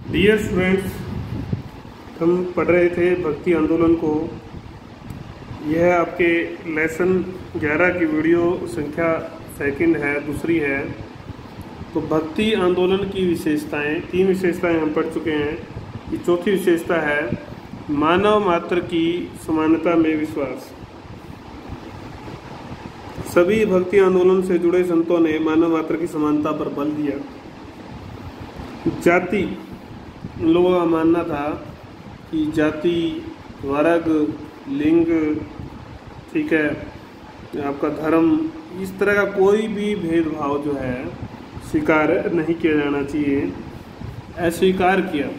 Dear students, हम पढ़ रहे थे भक्ति आंदोलन को। यह आपके लेसन 11 की वीडियो संख्या सेकंड है, दूसरी है। तो भक्ति आंदोलन की विशेषताएं, 3 विशेषताएं हम पढ़ चुके हैं। ये चौथी विशेषता है मानव मात्र की समानता में विश्वास। सभी भक्ति आंदोलन से जुड़े संतों ने मानव मात्र की समानता पर बल दिया। जाति, इन लोगों का मानना था कि जाति, वर्ग, लिंग, ठीक है, आपका धर्म, इस तरह का कोई भी भेदभाव जो है स्वीकार नहीं किया जाना चाहिए। अस्वीकार किया।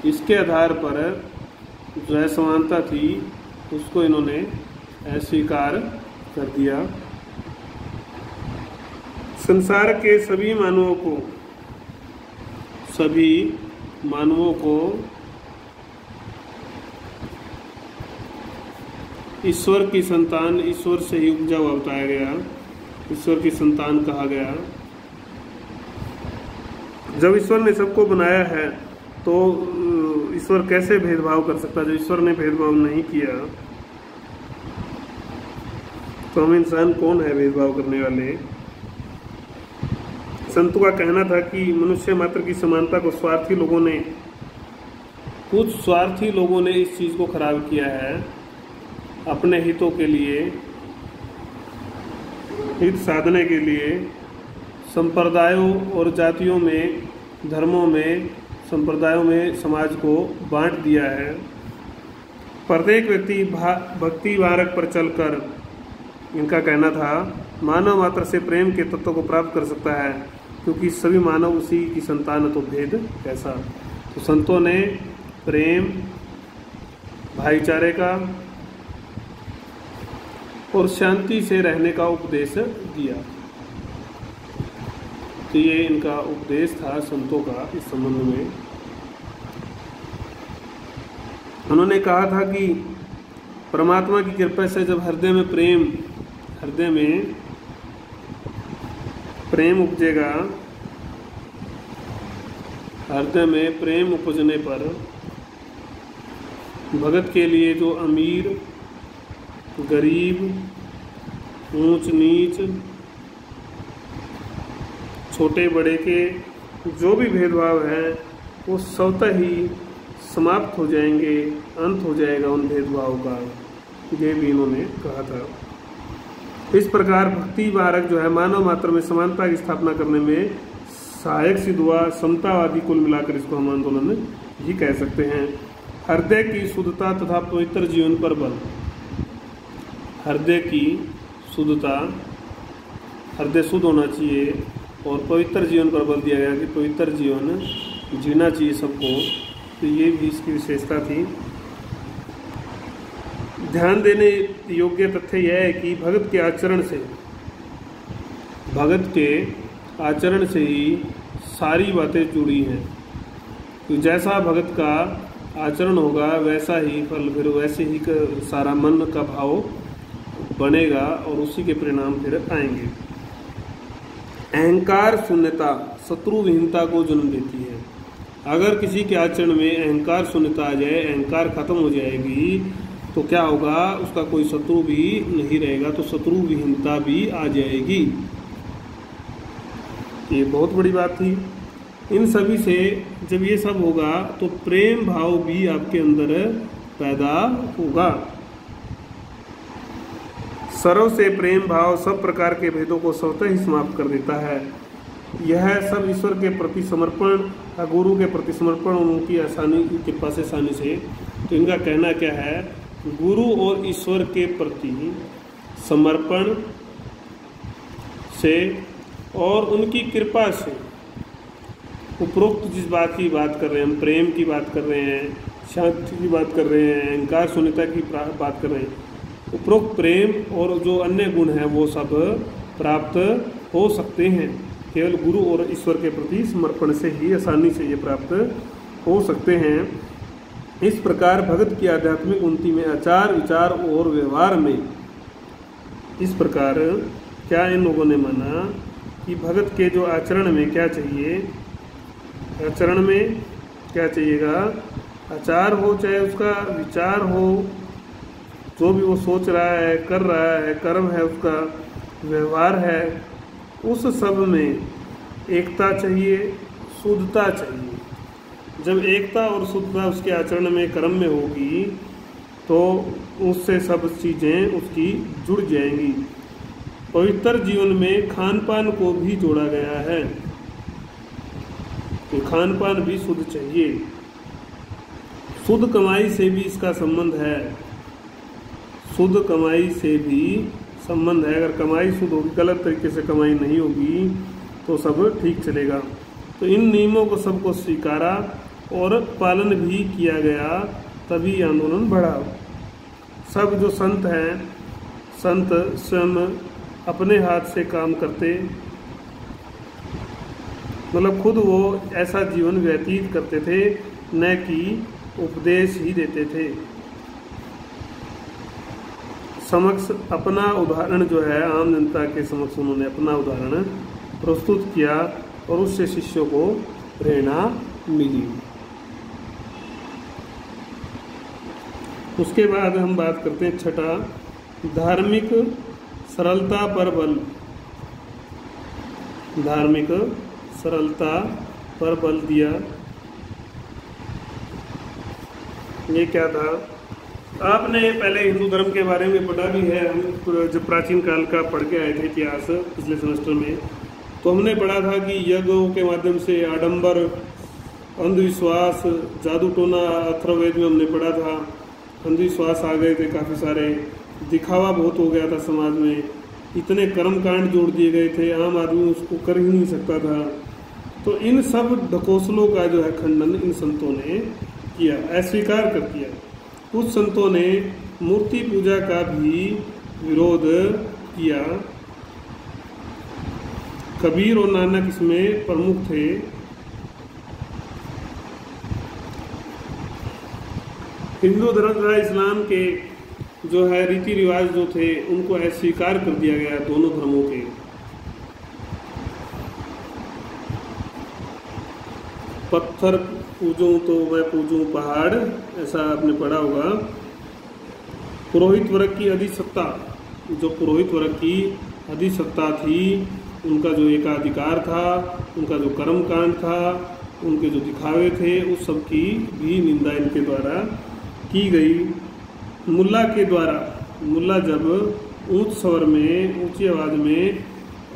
इसके आधार पर जो है समानता थी उसको इन्होंने अस्वीकार कर दिया। संसार के सभी मानवों को ईश्वर की संतान, ईश्वर से ही उपजा हुआ बताया गया, ईश्वर की संतान कहा गया। जब ईश्वर ने सबको बनाया है तो ईश्वर कैसे भेदभाव कर सकता है? जब ईश्वर ने भेदभाव नहीं किया तो हम इंसान कौन है भेदभाव करने वाले? संतों का कहना था कि मनुष्य मात्र की समानता को कुछ स्वार्थी लोगों ने इस चीज को खराब किया है अपने हितों के लिए, हित साधने के लिए। संप्रदायों और जातियों में, धर्मों में, संप्रदायों में समाज को बांट दिया है। प्रत्येक व्यक्ति भक्ति मार्ग पर चलकर, इनका कहना था, मानव मात्र से प्रेम के तत्व को प्राप्त कर सकता है, क्योंकि सभी मानव उसी की संतान है, तो भेद कैसा? तो संतों ने प्रेम, भाईचारे का और शांति से रहने का उपदेश दिया। तो ये इनका उपदेश था संतों का इस संबंध में। उन्होंने कहा था कि परमात्मा की कृपा से जब हृदय में प्रेम उपजेगा, हृदय में प्रेम उपजने पर भगत के लिए जो अमीर, गरीब, ऊंच नीच, छोटे बड़े के जो भी भेदभाव है वो स्वतः ही समाप्त हो जाएंगे, अंत हो जाएगा उन भेदभाव का। ये भी इन्होंने कहा था। इस प्रकार भक्ति मार्ग जो है मानव मात्र में समानता की स्थापना करने में सहायक सिद्ध हुआ। समतावादी, कुल मिलाकर इसको हम आंदोलन ही कह सकते हैं। हृदय की शुद्धता तथा पवित्र जीवन पर बल। हृदय की शुद्धता, हृदय शुद्ध होना चाहिए और पवित्र जीवन पर बल दिया गया कि पवित्र जीवन जीना चाहिए सबको। तो ये भी इसकी विशेषता थी। ध्यान देने योग्य तथ्य यह है कि भगत के आचरण से ही सारी बातें जुड़ी हैं। तो जैसा भगत का आचरण होगा वैसा ही फल, फिर वैसे ही सारा मन का भाव बनेगा और उसी के परिणाम फिर आएंगे। अहंकार शून्यता शत्रु विहीनता को जन्म देती है। अगर किसी के आचरण में अहंकार शून्यता आ जाए, अहंकार खत्म हो जाएगी, तो क्या होगा? उसका कोई शत्रु भी नहीं रहेगा, तो शत्रु विहीनता भी आ जाएगी। ये बहुत बड़ी बात थी। इन सभी से जब ये सब होगा तो प्रेम भाव भी आपके अंदर पैदा होगा। सर्व से प्रेम भाव सब प्रकार के भेदों को स्वतः ही समाप्त कर देता है। यह सब ईश्वर के प्रति समर्पण, गुरु के प्रति समर्पण, उनकी आसानी की कृपा से, आसानी से। तो इनका कहना क्या है? गुरु और ईश्वर के प्रति समर्पण से और उनकी कृपा से, उपरोक्त जिस बात की बात कर रहे हैं हम, प्रेम की बात कर रहे हैं, शांति की बात कर रहे हैं, अहंकार शून्यता की बात कर रहे हैं, उपरोक्त प्रेम और जो अन्य गुण हैं वो सब प्राप्त हो सकते हैं। केवल गुरु और ईश्वर के प्रति समर्पण से ही आसानी से ये प्राप्त हो सकते हैं। इस प्रकार भगत की आध्यात्मिक उन्नति में आचार, विचार और व्यवहार में, इस प्रकार क्या इन लोगों ने माना कि भगत के जो आचरण में क्या चाहिए? आचरण में क्या चाहिएगा, आचार हो चाहे उसका विचार हो, जो भी वो सोच रहा है, कर रहा है, कर्म है, उसका व्यवहार है, उस सब में एकता चाहिए, शुद्धता चाहिए। जब एकता और शुद्धता उसके आचरण में, कर्म में होगी तो उससे सब चीज़ें उसकी जुड़ जाएंगी। पवित्र जीवन में खान पान को भी जोड़ा गया है, तो खान पान भी शुद्ध चाहिए। शुद्ध कमाई से भी इसका संबंध है, शुद्ध कमाई से भी संबंध है। अगर कमाई शुद्ध होगी, गलत तरीके से कमाई नहीं होगी तो सब ठीक चलेगा। तो इन नियमों को सबको स्वीकारा और पालन भी किया गया, तभी आंदोलन बढ़ा। सब जो संत हैं, संत स्वयं अपने हाथ से काम करते, मतलब खुद वो ऐसा जीवन व्यतीत करते थे, न कि उपदेश ही देते थे। समक्ष अपना उदाहरण जो है, आम जनता के समक्ष उन्होंने अपना उदाहरण प्रस्तुत किया और उससे शिष्यों को प्रेरणा मिली। उसके बाद हम बात करते हैं छठा, धार्मिक सरलता पर बल। धार्मिक सरलता पर बल दिया। ये क्या था, आपने पहले हिंदू धर्म के बारे में पढ़ा भी है। हम जब प्राचीन काल का पढ़ के आए थे इतिहास पिछले सेमेस्टर में, तो हमने पढ़ा था कि यज्ञों के माध्यम से आडंबर, अंधविश्वास, जादू टोना, अथर्ववेद में हमने पढ़ा था। अंधविश्वास आ गए थे काफ़ी सारे, दिखावा बहुत हो गया था समाज में, इतने कर्मकांड जोड़ दिए गए थे, आम आदमी उसको कर ही नहीं सकता था। तो इन सब ढकोसलों का जो है खंडन इन संतों ने किया, अस्वीकार कर दिया। कुछ संतों ने मूर्ति पूजा का भी विरोध किया। कबीर और नानक इसमें प्रमुख थे। हिंदू धर्म तथा इस्लाम के जो है रीति रिवाज जो थे, उनको अस्वीकार कर दिया गया दोनों धर्मों के। पत्थर पूजूं तो मैं पूजूं पहाड़, ऐसा आपने पढ़ा होगा। पुरोहित वर्ग की अधिसत्ता, जो पुरोहित वर्ग की अधिसत्ता थी, उनका जो एकाधिकार था, उनका जो कर्मकांड था, उनके जो दिखावे थे, उस सब की भी निंदा इनके द्वारा की गई। मुल्ला के द्वारा, मुल्ला जब ऊंच स्वर में, ऊंची आवाज में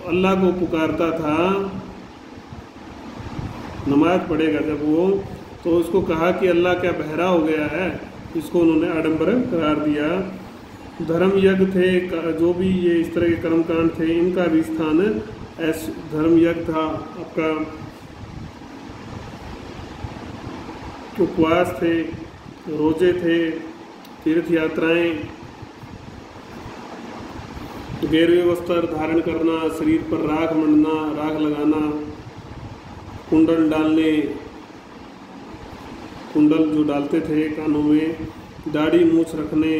अल्लाह को पुकारता था, नमाज पढ़ेगा जब वो, तो उसको कहा कि अल्लाह क्या बहरा हो गया है, इसको उन्होंने आडंबर करार दिया। धर्म यज्ञ थे, जो भी ये इस तरह के कर्मकांड थे, इनका भी स्थान धर्म यज्ञ था। आपका उपवास थे, रोजे थे, तीर्थ यात्राएं, गैरवे वस्त्र धारण करना, शरीर पर राख मंडना, राख लगाना, कुंडल डालने, कुंडल जो डालते थे कानों में, दाढ़ी मूछ रखने,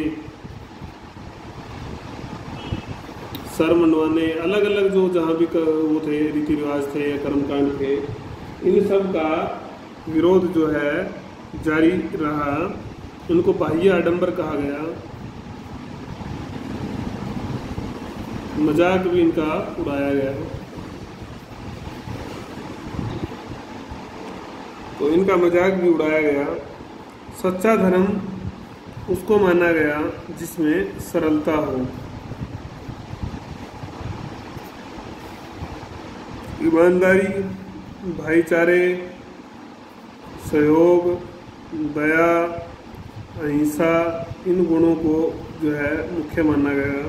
सर मंडवाने, अलग अलग जो जहाँ भी वो थे रीति रिवाज थे या कर्मकांड थे, इन सब का विरोध जो है जारी रहा। इनको बाह्य आडंबर कहा गया। मजाक भी इनका उड़ाया गया। तो इनका मजाक भी उड़ाया गया। सच्चा धर्म उसको माना गया जिसमें सरलता हो, ईमानदारी, भाईचारे, सहयोग, दया, अहिंसा, इन गुणों को जो है मुख्य माना गया।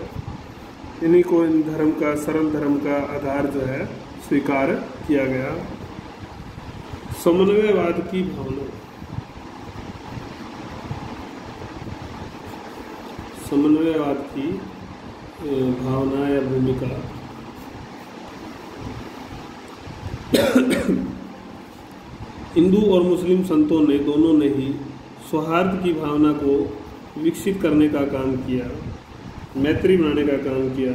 इन्हीं को इन धर्म का, सरल धर्म का आधार जो है स्वीकार किया गया। समन्वयवाद की भावना, समन्वयवाद की भावना या भूमिका। हिंदू और मुस्लिम संतों ने, दोनों ने ही सौहार्द की भावना को विकसित करने का काम किया, मैत्री बनाने का काम किया।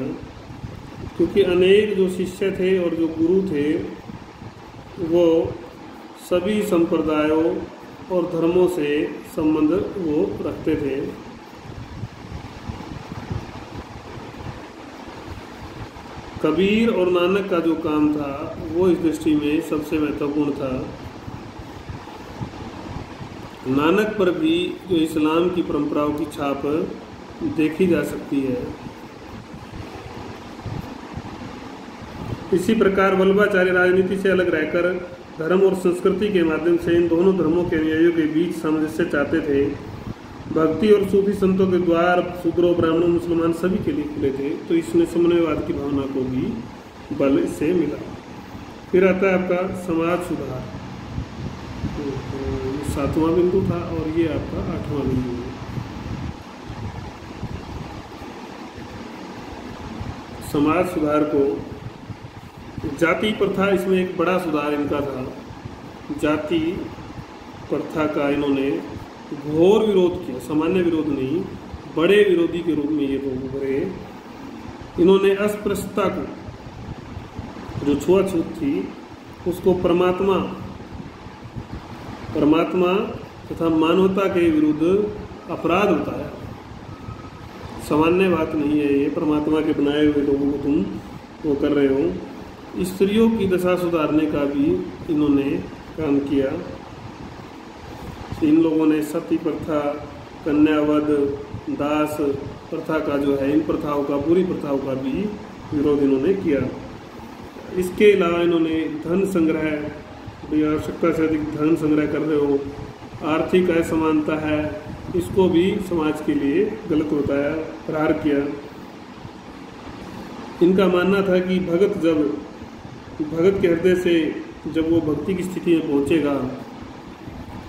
क्योंकि अनेक जो शिष्य थे और जो गुरु थे, वो सभी संप्रदायों और धर्मों से संबंध वो रखते थे। कबीर और नानक का जो काम था वो इस दृष्टि में सबसे महत्वपूर्ण था। नानक पर भी जो इस्लाम की परंपराओं की छाप देखी जा सकती है। इसी प्रकार वल्लभाचार्य राजनीति से अलग रहकर धर्म और संस्कृति के माध्यम से इन दोनों धर्मों के अनुयायियों के बीच सामंजस्य चाहते थे। भक्ति और सूफी संतों के द्वार शूद्रों, ब्राह्मणों, मुसलमान सभी के लिए खुले थे। तो इसने समन्वयवाद की भावना को भी बल इससे मिला। फिर आता है आपका समाज सुधार, 7वां बिंदु था और ये आपका 8वां बिंदु है। समाज सुधार को जाति प्रथा, इसमें एक बड़ा सुधार इनका था। जाति प्रथा का इन्होंने घोर विरोध किया, सामान्य विरोध नहीं, बड़े विरोधी के रूप में ये लोग उभरे। इन्होंने अस्पृश्यता को, जो छुआछूत थी, उसको परमात्मा तथा मानवता के विरुद्ध अपराध बताया। सामान्य बात नहीं है ये, परमात्मा के बनाए हुए लोगों को तुम वो कर रहे हो। स्त्रियों की दशा सुधारने का भी इन्होंने काम किया। इन लोगों ने सती प्रथा, कन्यावध, दास प्रथा का जो है, इन प्रथाओं का, बुरी प्रथाओं का भी विरोध इन्होंने किया। इसके अलावा इन्होंने धन संग्रह, आवश्यकता से अधिक धन संग्रह कर रहे हो, आर्थिक असमानता है, इसको भी समाज के लिए गलत बताया, प्रहार किया। इनका मानना था कि भगत के हृदय से जब वो भक्ति की स्थिति में पहुंचेगा,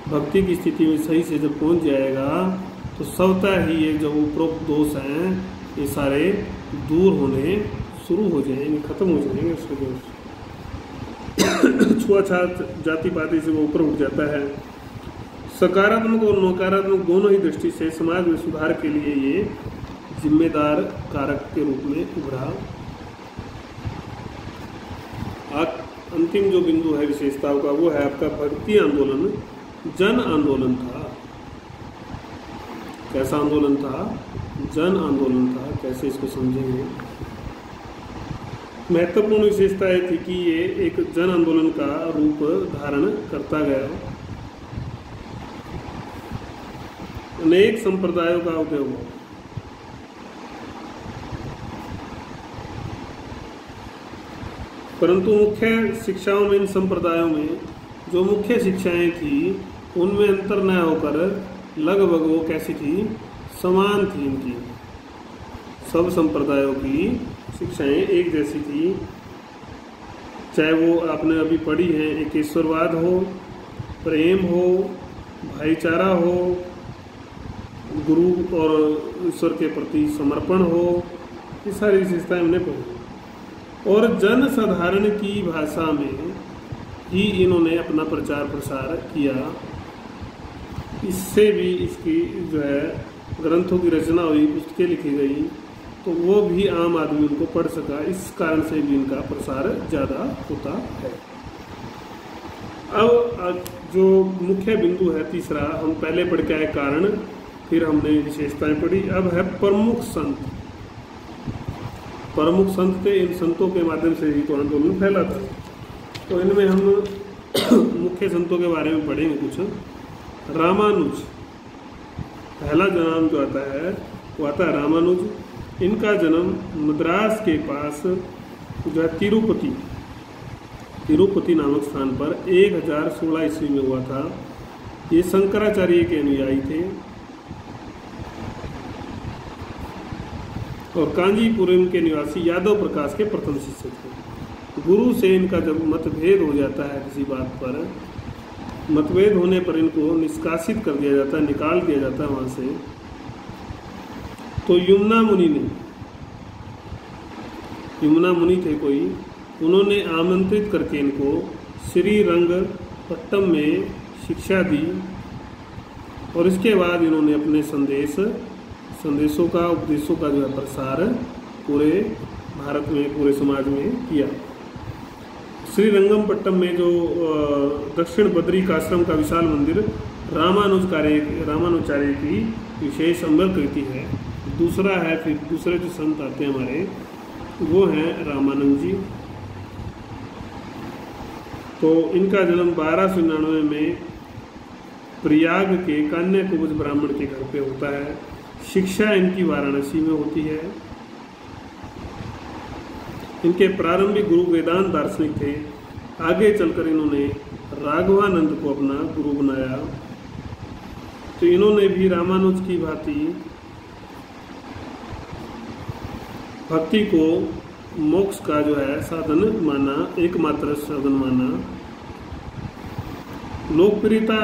भक्ति की स्थिति में सही से जब पहुंच जाएगा, तो स्वतः ही ये जो उपरोक्त दोष हैं ये सारे दूर होने शुरू हो जाएंगे, खत्म हो जाएंगे उसके दोष। छुआछूत, जाति पाति से वो ऊपर उठ जाता है। सकारात्मक और नकारात्मक दोनों ही दृष्टि से समाज में सुधार के लिए ये जिम्मेदार कारक के रूप में उभरा। अंतिम जो बिंदु है विशेषताओं का, वो है आपका भक्ति आंदोलन जन आंदोलन था। कैसा आंदोलन था? जन आंदोलन था। कैसे इसको समझेंगे? महत्वपूर्ण विशेषता ये थी कि ये एक जन आंदोलन का रूप धारण करता गया। अनेक संप्रदायों का उदय हुआ। परंतु मुख्य शिक्षाओं में, इन संप्रदायों में जो मुख्य शिक्षाएं थी, उनमें अंतर न होकर लगभग वो कैसी थी? समान थी। इनकी सब संप्रदायों की शिक्षाएं एक जैसी थी। चाहे वो आपने अभी पढ़ी है, एक ईश्वरवाद हो, प्रेम हो, भाईचारा हो, गुरु और ईश्वर के प्रति समर्पण हो, ये सारी विशेषताएं हमने पढ़ी। और जन साधारण की भाषा में ही इन्होंने अपना प्रचार प्रसार किया। इससे भी इसकी जो है ग्रंथों की रचना हुई, पुस्तकें लिखी गई, तो वो भी आम आदमी उनको पढ़ सका। इस कारण से भी इनका प्रसार ज़्यादा होता है। अब जो मुख्य बिंदु है तीसरा, हम पहले पढ़ के आए कारण, फिर हमने विशेषताएं पढ़ी। अब है प्रमुख संत। प्रमुख संत थे, इन संतों के माध्यम से ही तो आंदोलन फैला था। तो इनमें हम मुख्य संतों के बारे में पढ़ेंगे कुछ। रामानुज, पहला जो नाम जो आता है वो आता है रामानुज। इनका जन्म मद्रास के पास जो है तिरुपति नामक स्थान पर 1016 ईस्वी में हुआ था। ये शंकराचार्य के अनुयायी थे और कांजीपुरम के निवासी यादव प्रकाश के प्रथम शिष्य थे। गुरु से इनका जब मतभेद हो जाता है किसी बात पर, मतभेद होने पर इनको निष्कासित कर दिया जाता है, निकाल दिया जाता है वहाँ से। तो यमुना मुनि थे कोई, उन्होंने आमंत्रित करके इनको श्रीरंगपट्टम में शिक्षा दी और इसके बाद इन्होंने अपने संदेशों का, उपदेशों का जो है प्रसार पूरे भारत में, पूरे समाज में किया। श्रीरंगपट्टनम में जो दक्षिण बद्रिकाश्रम का विशाल मंदिर रामानुजाचार्य की विशेष अमर कृति है। दूसरा है, फिर दूसरे जो संत आते हैं हमारे, वो हैं रामानंद जी। तो इनका जन्म 1299 में प्रयाग के कान्याकुब्ज ब्राह्मण के घर पे होता है। शिक्षा इनकी वाराणसी में होती है। इनके प्रारंभिक गुरु वेदांत दार्शनिक थे। आगे चलकर इन्होंने राघवानंद को अपना गुरु बनाया। तो इन्होंने भी रामानुज की भांति भक्ति को मोक्ष का जो है साधन माना, एकमात्र साधन माना। लोकप्रियता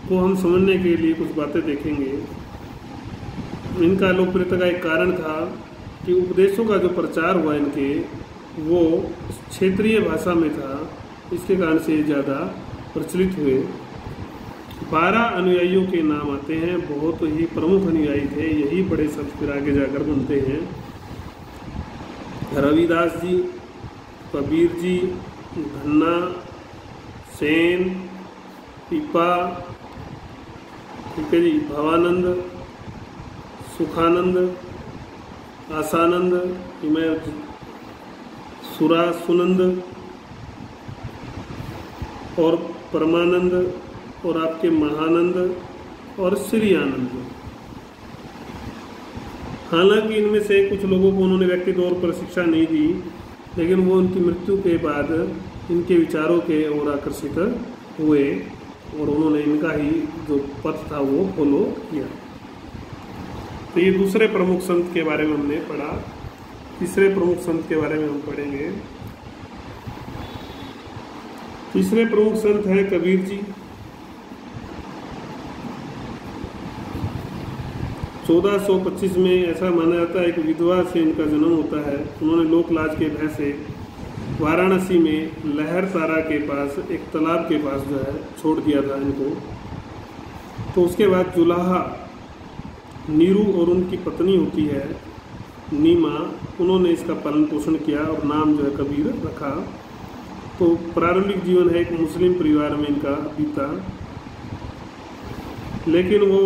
को हम समझने के लिए कुछ बातें देखेंगे। इनका लोकप्रियता का एक कारण था कि उपदेशों का जो प्रचार हुआ इनके, वो क्षेत्रीय भाषा में था। इसके कारण से ज़्यादा प्रचलित हुए। 12 अनुयायियों के नाम आते हैं। बहुत ही प्रमुख अनुयायी थे, यही बड़े संत फिर आगे जाकर बनते हैं। रविदास जी, कबीर जी, धन्ना, सेन, पीपा, ठीक है जी, भवानंद, सुखानंद, आसानंद, सुनंद और परमानंद और आपके महानंद और श्री आनंद। हालांकि इनमें से कुछ लोगों को उन्होंने व्यक्ति तौर पर शिक्षा नहीं दी, लेकिन वो उनकी मृत्यु के बाद इनके विचारों के ओर आकर्षित हुए और उन्होंने इनका ही जो पथ था वो फॉलो किया। तो ये दूसरे प्रमुख संत के बारे में हमने पढ़ा। तीसरे प्रमुख संत के बारे में हम पढ़ेंगे। तीसरे प्रमुख संत हैं कबीर जी। 1425 में ऐसा माना जाता है कि विधवा से इनका जन्म होता है। उन्होंने लोकलाज के भय से वाराणसी में लहर तारा के पास एक तालाब के पास जो है छोड़ दिया था इनको। तो उसके बाद जुलाहा नीरू और उनकी पत्नी होती है नीमा, उन्होंने इसका पालन पोषण किया और नाम जो है कबीर रखा। तो प्रारंभिक जीवन है एक मुस्लिम परिवार में इनका बीता, लेकिन वो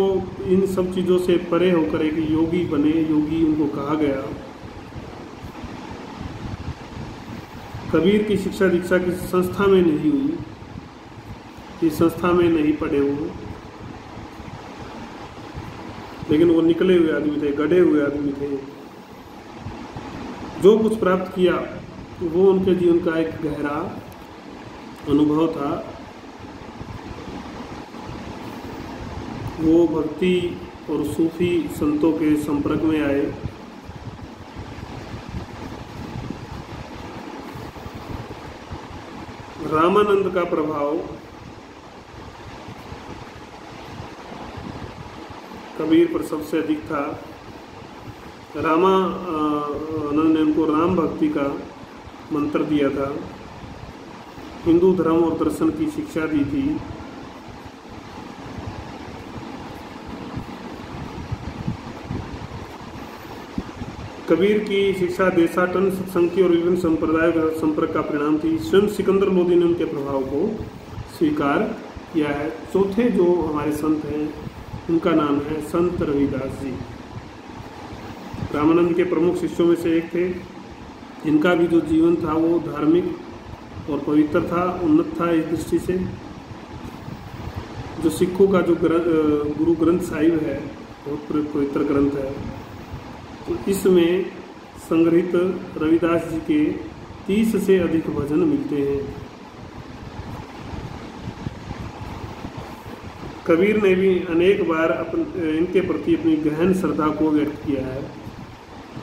इन सब चीज़ों से परे होकर एक योगी बने। योगी उनको कहा गया। कबीर की शिक्षा दीक्षा किसी संस्था में नहीं हुई, इस संस्था में नहीं पढ़े वो, लेकिन वो निकले हुए आदमी थे, गढ़े हुए आदमी थे। जो कुछ प्राप्त किया वो उनके जीवन का एक गहरा अनुभव था। वो भक्ति और सूफी संतों के संपर्क में आए। रामानंद का प्रभाव कबीर पर सबसे अधिक था। रामानंद ने उनको राम भक्ति का मंत्र दिया था, हिंदू धर्म और दर्शन की शिक्षा दी थी। कबीर की शिक्षा देशाटन, सत्संग की और विभिन्न संप्रदायों के संपर्क का परिणाम थी। स्वयं सिकंदर लोदी ने उनके प्रभाव को स्वीकार किया है। चौथे जो हमारे संत हैं उनका नाम है संत रविदास जी। रामानंद के प्रमुख शिष्यों में से एक थे। इनका भी जो जीवन था वो धार्मिक और पवित्र था, उन्नत था इस दृष्टि से। जो सिखों का जो गुरु ग्रंथ साहिब है बहुत पवित्र ग्रंथ है। तो इसमें संग्रहित रविदास जी के 30 से अधिक भजन मिलते हैं। कबीर ने भी अनेक बार इनके प्रति अपनी गहन श्रद्धा को व्यक्त किया है।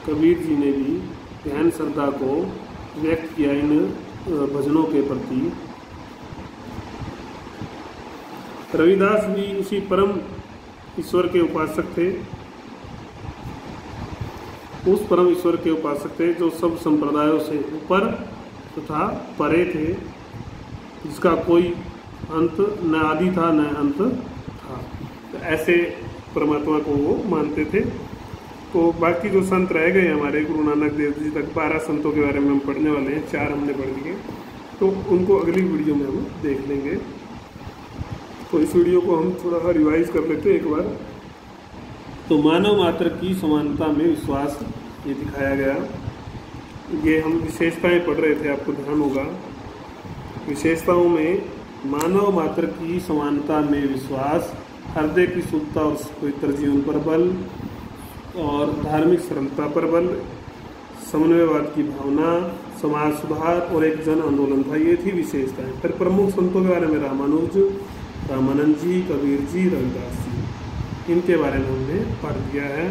कबीर जी ने भी गहन श्रद्धा को व्यक्त किया इन भजनों के प्रति। रविदास भी उसी परम ईश्वर के उपासक थे, उस परम ईश्वर के उपासक थे जो सब संप्रदायों से ऊपर तथा परे थे, जिसका कोई अंत न आदि था न अंत था। तो ऐसे परमात्मा को वो मानते थे। तो बाकी जो संत रह गए हमारे गुरु नानक देव जी तक 12 संतों के बारे में हम पढ़ने वाले हैं। 4 हमने पढ़ लिए। तो उनको अगली वीडियो में हम देख लेंगे। तो इस वीडियो को हम थोड़ा रिवाइज कर लेते हैं एक बार। तो मानव मात्र की समानता में विश्वास ये दिखाया गया। ये हम विशेषताएं पढ़ रहे थे, आपको ध्यान होगा। विशेषताओं में मानव मात्र की समानता में विश्वास, हृदय की शुद्धता और पवित्र जीवन पर बल, और धार्मिक सरलता पर बल, समन्वयवाद की भावना, समाज सुधार और एक जन आंदोलन था। ये थी विशेषताएं। फिर प्रमुख संतों के बारे में रामानुज, रामानंद जी, कबीर जी, रविदास जी, इनके बारे में हमने पढ़ दिया है।